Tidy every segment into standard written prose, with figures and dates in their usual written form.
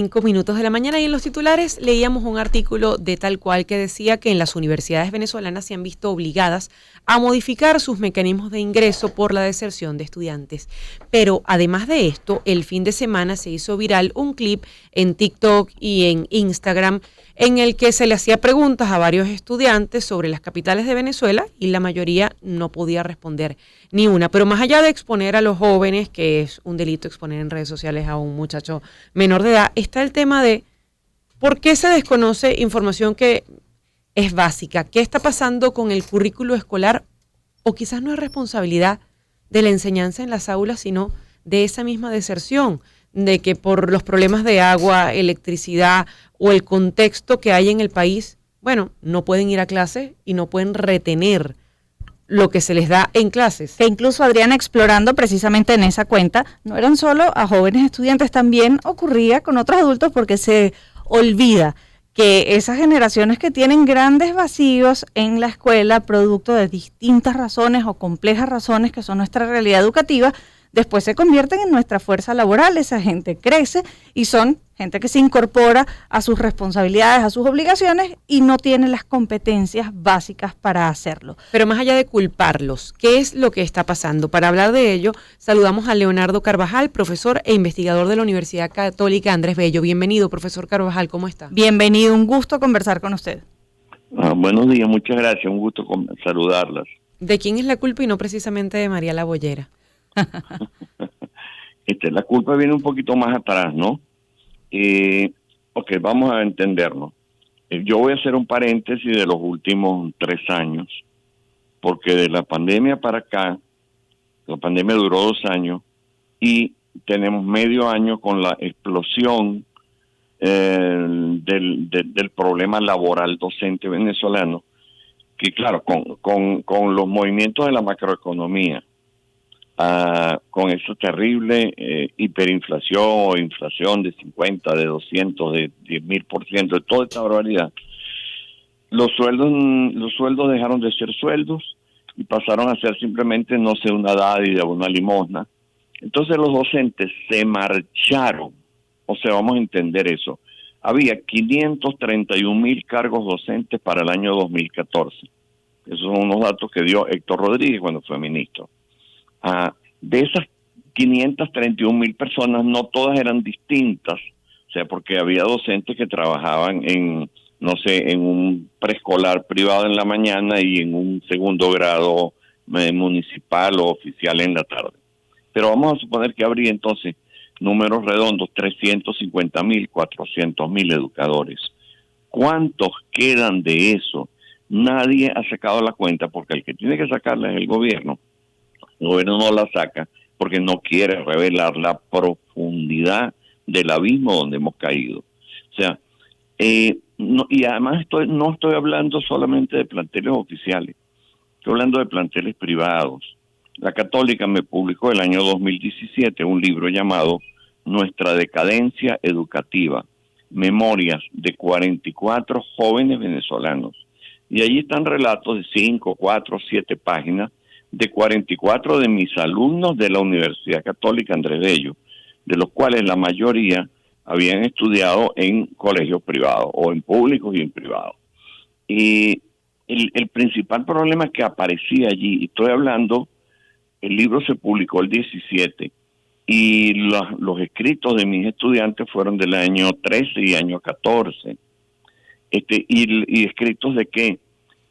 5 minutos de la mañana y en los titulares leíamos un artículo de Tal Cual que decía que en las universidades venezolanas se han visto obligadas a modificar sus mecanismos de ingreso por la deserción de estudiantes. Pero además de esto, el fin de semana se hizo viral un clip en TikTok y en Instagram en el que se le hacía preguntas a varios estudiantes sobre las capitales de Venezuela y la mayoría no podía responder ni una. Pero más allá de exponer a los jóvenes, que es un delito exponer en redes sociales a un muchacho menor de edad, está el tema de por qué se desconoce información que es básica. ¿Qué está pasando con el currículo escolar? O quizás no es responsabilidad de la enseñanza en las aulas, sino de esa misma deserción, de que por los problemas de agua, electricidad o el contexto que hay en el país, bueno, no pueden ir a clase y no pueden retener lo que se les da en clases. Que incluso, Adriana, explorando precisamente en esa cuenta, no eran solo a jóvenes estudiantes, también ocurría con otros adultos, porque se olvida que esas generaciones que tienen grandes vacíos en la escuela, producto de distintas razones o complejas razones que son nuestra realidad educativa, después se convierten en nuestra fuerza laboral. Esa gente crece y son gente que se incorpora a sus responsabilidades, a sus obligaciones y no tiene las competencias básicas para hacerlo. Pero más allá de culparlos, ¿qué es lo que está pasando? Para hablar de ello, saludamos a Leonardo Carvajal, profesor e investigador de la Universidad Católica Andrés Bello. Bienvenido, profesor Carvajal, ¿cómo está? Bienvenido, un gusto conversar con usted. Buenos días, muchas gracias, un gusto saludarlas. ¿De quién es la culpa y no precisamente de María la Boyera? La culpa viene un poquito más atrás, ¿no? Ok, vamos a entendernos. Yo voy a hacer un paréntesis de los últimos 3 años, porque de la pandemia para acá, la pandemia duró 2 años y tenemos medio año con la explosión del problema laboral docente venezolano, que claro, con los movimientos de la macroeconomía, con esa terrible hiperinflación o inflación de 50, de 200, de 10.000%, de toda esta barbaridad, los sueldos dejaron de ser sueldos y pasaron a ser simplemente, no sé, una dádiva, una limosna. Entonces los docentes se marcharon, o sea, vamos a entender eso. Había 531,000 cargos docentes para el año 2014. Esos son unos datos que dio Héctor Rodríguez cuando fue ministro. De esas 531,000 personas, no todas eran distintas, o sea, porque había docentes que trabajaban en, no sé, en un preescolar privado en la mañana y en un segundo grado municipal o oficial en la tarde. Pero vamos a suponer que habría entonces números redondos, 350,000, 400,000 educadores. ¿Cuántos quedan de eso? Nadie ha sacado la cuenta, porque el que tiene que sacarla es el gobierno. El gobierno no la saca porque no quiere revelar la profundidad del abismo donde hemos caído. O sea, y además no estoy hablando solamente de planteles oficiales, estoy hablando de planteles privados. La Católica me publicó el año 2017 un libro llamado Nuestra decadencia educativa, memorias de 44 jóvenes venezolanos. Y allí están relatos de 5, 4, 7 páginas de 44 de mis alumnos de la Universidad Católica Andrés Bello, de los cuales la mayoría habían estudiado en colegios privados, o en públicos y en privados. Y el principal problema que aparecía allí, estoy hablando, el libro se publicó el 17, y los escritos de mis estudiantes fueron del año 13 y año 14. Y escritos de qué.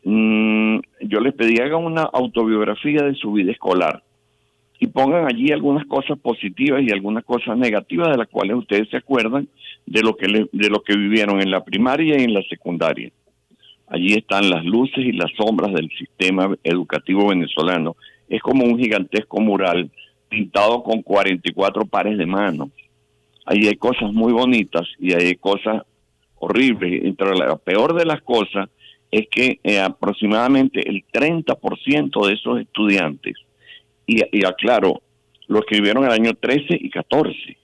Yo les pedí hagan una autobiografía de su vida escolar y pongan allí algunas cosas positivas y algunas cosas negativas de las cuales ustedes se acuerdan de lo que vivieron en la primaria y en la secundaria. Allí están las luces y las sombras del sistema educativo venezolano. Es como un gigantesco mural pintado con 44 pares de manos. Ahí hay cosas muy bonitas y hay cosas horribles. Entre la peor de las cosas es que aproximadamente el 30% de esos estudiantes, y aclaro, lo escribieron el año 13 y 14,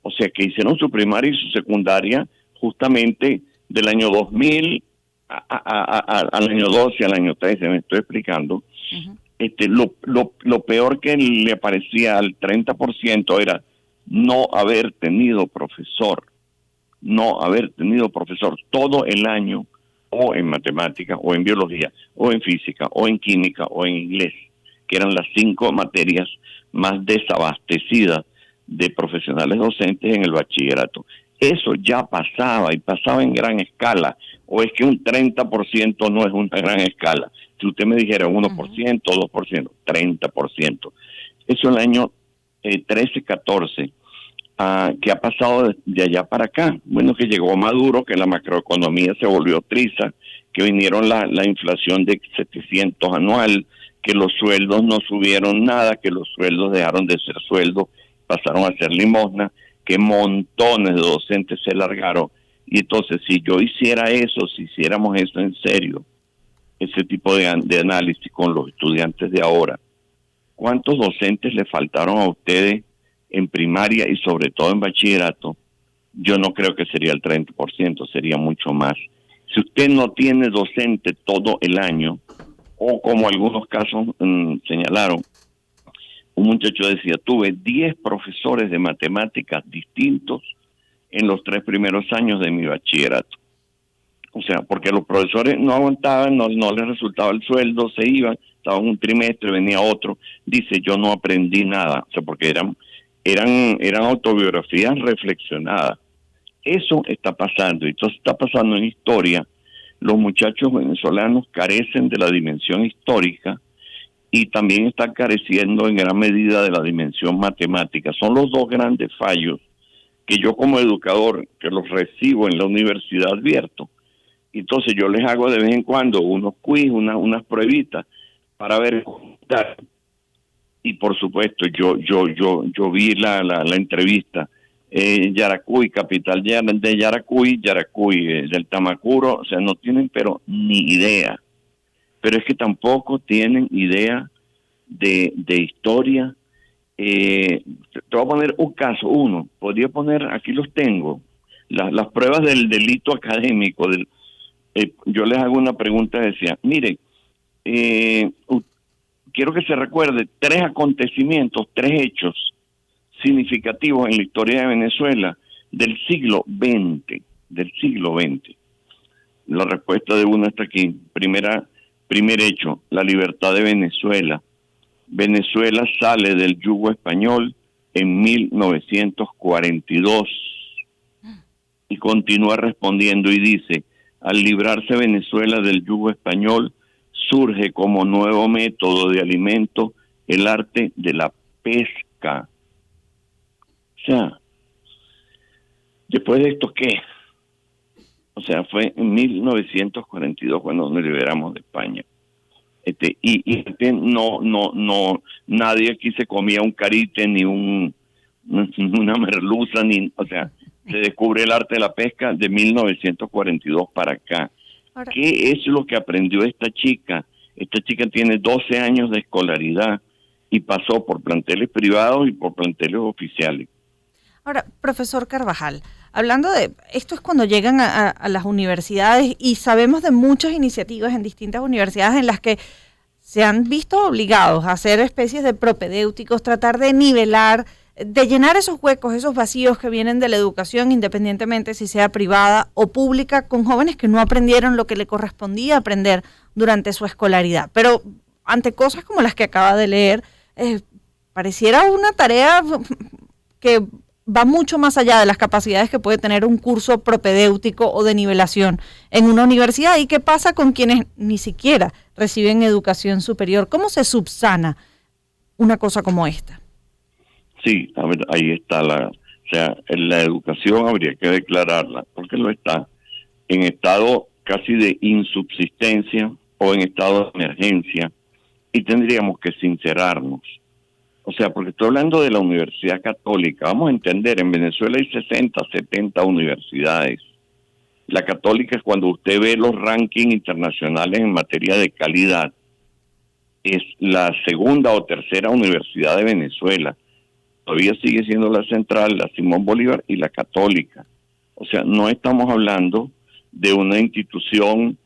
o sea que hicieron su primaria y su secundaria justamente del año 2000 al año 12, al año 13, me estoy explicando. Lo peor que le parecía al 30% era no haber tenido profesor. no haber tenido profesor todo el año, o en matemáticas, o en biología, o en física, o en química, o en inglés, que eran las 5 materias más desabastecidas de profesionales docentes en el bachillerato. Eso ya pasaba, y pasaba en gran escala. O es que un 30% no es una gran escala. Si usted me dijera 1%, 2%, 30%. Eso en el año 13-14, que ha pasado de allá para acá. Bueno, que llegó Maduro, que la macroeconomía se volvió triza, que vinieron la inflación de 700 anual, que los sueldos no subieron nada, que los sueldos dejaron de ser sueldos, pasaron a ser limosna, que montones de docentes se largaron. Y entonces, si yo hiciera eso, si hiciéramos eso en serio, ese tipo de análisis con los estudiantes de ahora, ¿cuántos docentes le faltaron a ustedes en primaria y sobre todo en bachillerato? Yo no creo que sería el 30%, sería mucho más. Si usted no tiene docente todo el año, o como algunos casos señalaron, un muchacho decía, tuve 10 profesores de matemáticas distintos en los 3 primeros años de mi bachillerato. O sea, porque los profesores no aguantaban, no les resultaba el sueldo, se iban, estaban un trimestre, venía otro. Dice, yo no aprendí nada. O sea, porque eran autobiografías reflexionadas. Eso está pasando. Entonces está pasando en historia. Los muchachos venezolanos carecen de la dimensión histórica y también están careciendo en gran medida de la dimensión matemática. Son los dos grandes fallos que yo como educador, que los recibo en la universidad, advierto. Entonces yo les hago de vez en cuando unos quiz, unas pruebitas para ver. Y por supuesto yo vi la entrevista. Yaracuy, capital de Yaracuy, del Tamacuro, o sea, no tienen pero ni idea. Pero es que tampoco tienen idea de historia. Te voy a poner un caso, podría poner, aquí los tengo, las pruebas del delito académico. Yo les hago una pregunta, decía, mire, quiero que se recuerde 3 acontecimientos, 3 hechos significativos en la historia de Venezuela del siglo XX. La respuesta de uno está aquí. Primer hecho, la libertad de Venezuela. Venezuela sale del yugo español en 1942 y continúa respondiendo y dice, al librarse Venezuela del yugo español, surge como nuevo método de alimento el arte de la pesca. O sea, después de esto, ¿qué? O sea, fue en 1942 cuando nos liberamos de España. Nadie aquí se comía un carite ni una merluza, o sea, se descubre el arte de la pesca de 1942 para acá. Ahora, ¿qué es lo que aprendió esta chica? Esta chica tiene 12 años de escolaridad y pasó por planteles privados y por planteles oficiales. Ahora, profesor Carvajal, hablando de esto es cuando llegan a las universidades y sabemos de muchas iniciativas en distintas universidades en las que se han visto obligados a hacer especies de propedéuticos, tratar de nivelar, de llenar esos huecos, esos vacíos que vienen de la educación, independientemente si sea privada o pública, con jóvenes que no aprendieron lo que le correspondía aprender durante su escolaridad. Pero ante cosas como las que acaba de leer, pareciera una tarea que va mucho más allá de las capacidades que puede tener un curso propedéutico o de nivelación en una universidad. ¿Y qué pasa con quienes ni siquiera reciben educación superior? ¿Cómo se subsana una cosa como esta? Sí, a ver, ahí está la educación habría que declararla, porque lo está en estado casi de insubsistencia o en estado de emergencia, y tendríamos que sincerarnos. O sea, porque estoy hablando de la Universidad Católica. Vamos a entender, en Venezuela hay 60, 70 universidades. La Católica es cuando usted ve los rankings internacionales en materia de calidad. Es la segunda o tercera universidad de Venezuela. Todavía sigue siendo la Central, la Simón Bolívar y la Católica. O sea, no estamos hablando de una institución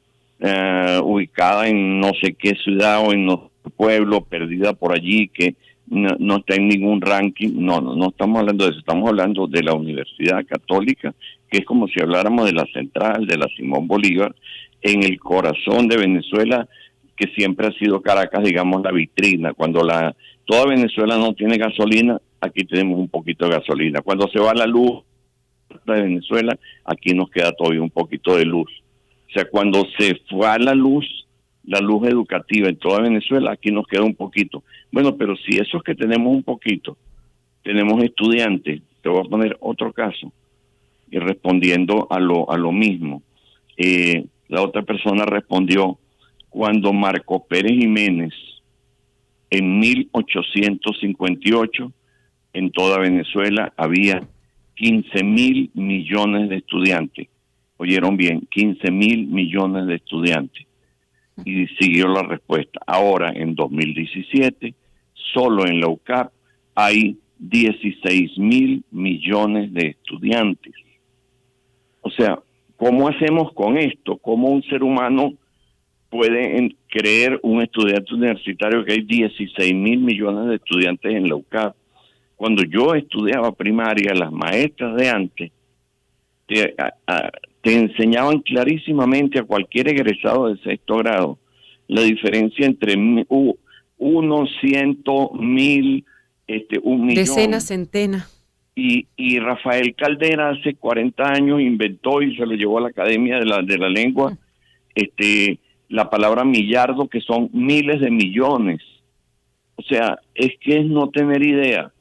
ubicada en no sé qué ciudad o en no sé qué pueblo, perdida por allí, que no está en ningún ranking. No estamos hablando de eso, estamos hablando de la Universidad Católica, que es como si habláramos de la Central, de la Simón Bolívar, en el corazón de Venezuela, que siempre ha sido Caracas, digamos, la vitrina. Cuando toda Venezuela no tiene gasolina, aquí tenemos un poquito de gasolina. Cuando se va la luz de Venezuela, aquí nos queda todavía un poquito de luz. O sea, cuando se fue la luz educativa en toda Venezuela, aquí nos queda un poquito. Bueno, pero si eso es que tenemos un poquito, tenemos estudiantes. Te voy a poner otro caso, y respondiendo a lo mismo. La otra persona respondió: cuando Marco Pérez Jiménez, en 1858, en toda Venezuela había 15,000 millones de estudiantes. Oyeron bien, 15,000 millones de estudiantes. Y siguió la respuesta. Ahora, en 2017, solo en la UCAP hay 16,000 millones de estudiantes. O sea, ¿cómo hacemos con esto? ¿Cómo un ser humano puede creer, un estudiante universitario, que hay 16,000 millones de estudiantes en la UCAP? Cuando yo estudiaba primaria, las maestras de antes te enseñaban clarísimamente a cualquier egresado de sexto grado la diferencia entre 1, 100, 1,000, 1,000,000. Decenas, centenas. Y Rafael Caldera hace 40 años inventó y se lo llevó a la Academia de la Lengua la palabra millardo, que son miles de millones. O sea, es que es no tener idea.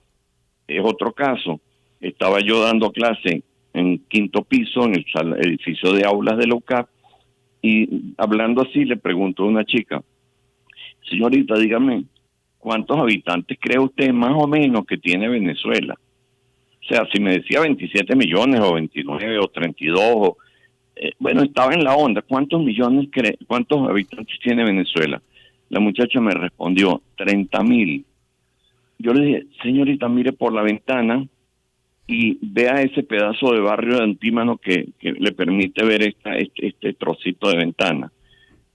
Es otro caso. Estaba yo dando clase en 5º piso, en el edificio de aulas de la UCAP, y hablando así le preguntó a una chica: señorita, dígame, ¿cuántos habitantes cree usted más o menos que tiene Venezuela? O sea, si me decía 27 millones o 29 o 32, bueno, estaba en la onda. ¿Cuántos habitantes tiene Venezuela? La muchacha me respondió: 30,000. Yo le dije: señorita, mire por la ventana y vea ese pedazo de barrio de Antímano que le permite ver este trocito de ventana.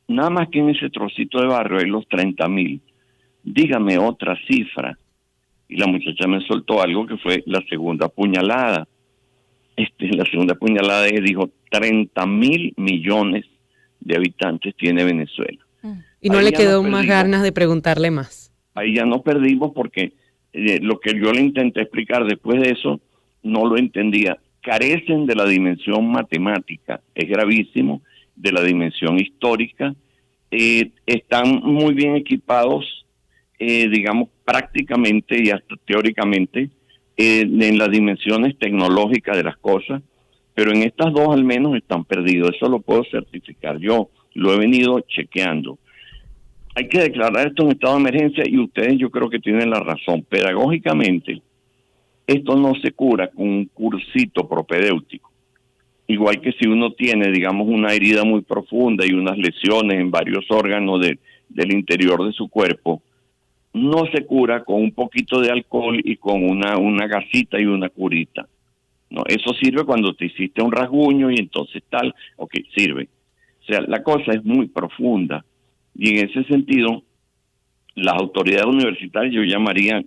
Nada más que en ese trocito de barrio hay los 30,000. Dígame otra cifra. Y la muchacha me soltó algo que fue la segunda puñalada. La segunda puñalada dijo: 30,000 millones de habitantes tiene Venezuela. Y no ahí le quedó más ganas de preguntarle más. Ahí ya nos perdimos porque lo que yo le intenté explicar después de eso no lo entendía. Carecen de la dimensión matemática, es gravísimo, de la dimensión histórica. Están muy bien equipados, digamos, prácticamente y hasta teóricamente, en las dimensiones tecnológicas de las cosas, pero en estas dos al menos están perdidos. Eso lo puedo certificar, yo lo he venido chequeando. Hay que declarar esto en estado de emergencia, y ustedes yo creo que tienen la razón. Pedagógicamente, esto no se cura con un cursito propedéutico. Igual que si uno tiene, digamos, una herida muy profunda y unas lesiones en varios órganos del interior de su cuerpo, no se cura con un poquito de alcohol y con una gasita y una curita. No, eso sirve cuando te hiciste un rasguño y entonces tal, ok, sirve. O sea, la cosa es muy profunda. Y en ese sentido, las autoridades universitarias, yo llamaría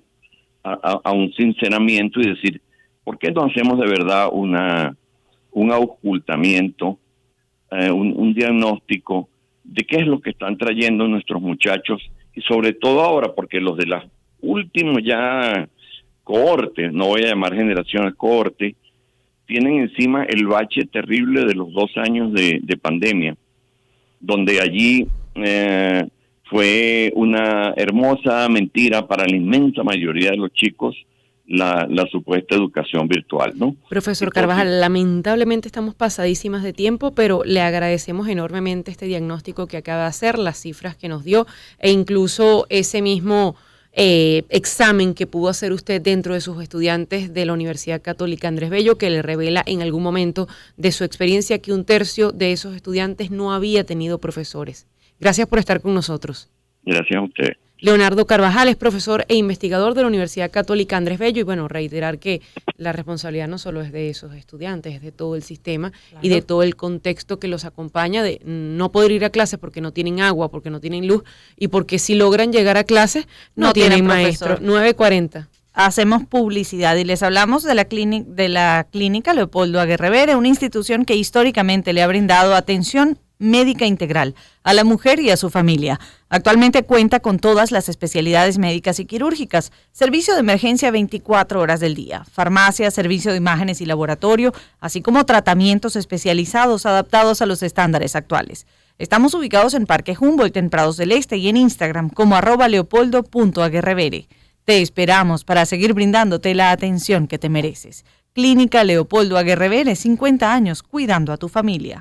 a un sinceramiento y decir: ¿por qué no hacemos de verdad un ocultamiento, un diagnóstico de qué es lo que están trayendo nuestros muchachos? Y sobre todo ahora, porque los de las últimos ya cohortes, no voy a llamar generaciones, cohortes, tienen encima el bache terrible de los 2 años de pandemia, donde allí fue una hermosa mentira para la inmensa mayoría de los chicos la supuesta educación virtual, ¿no? Profesor Carvajal, lamentablemente estamos pasadísimas de tiempo, pero le agradecemos enormemente este diagnóstico que acaba de hacer, las cifras que nos dio, e incluso ese mismo examen que pudo hacer usted dentro de sus estudiantes de la Universidad Católica Andrés Bello, que le revela en algún momento de su experiencia que 1/3 de esos estudiantes no había tenido profesores. Gracias por estar con nosotros. Gracias a usted. Leonardo Carvajal es profesor e investigador de la Universidad Católica Andrés Bello y bueno, reiterar que la responsabilidad no solo es de esos estudiantes, es de todo el sistema y de todo el contexto que los acompaña de no poder ir a clases porque no tienen agua, porque no tienen luz y porque si logran llegar a clases no tienen maestro. 9:40. Hacemos publicidad y les hablamos de la clínica Leopoldo Aguerrevere, una institución que históricamente le ha brindado atención médica integral a la mujer y a su familia. Actualmente cuenta con todas las especialidades médicas y quirúrgicas, servicio de emergencia 24 horas del día, farmacia, servicio de imágenes y laboratorio, así como tratamientos especializados adaptados a los estándares actuales. Estamos ubicados en Parque Humboldt, en Prados del Este y en Instagram como @leopoldo.aguerrevere. Te esperamos para seguir brindándote la atención que te mereces. Clínica Leopoldo Aguerrevere, 50 años cuidando a tu familia.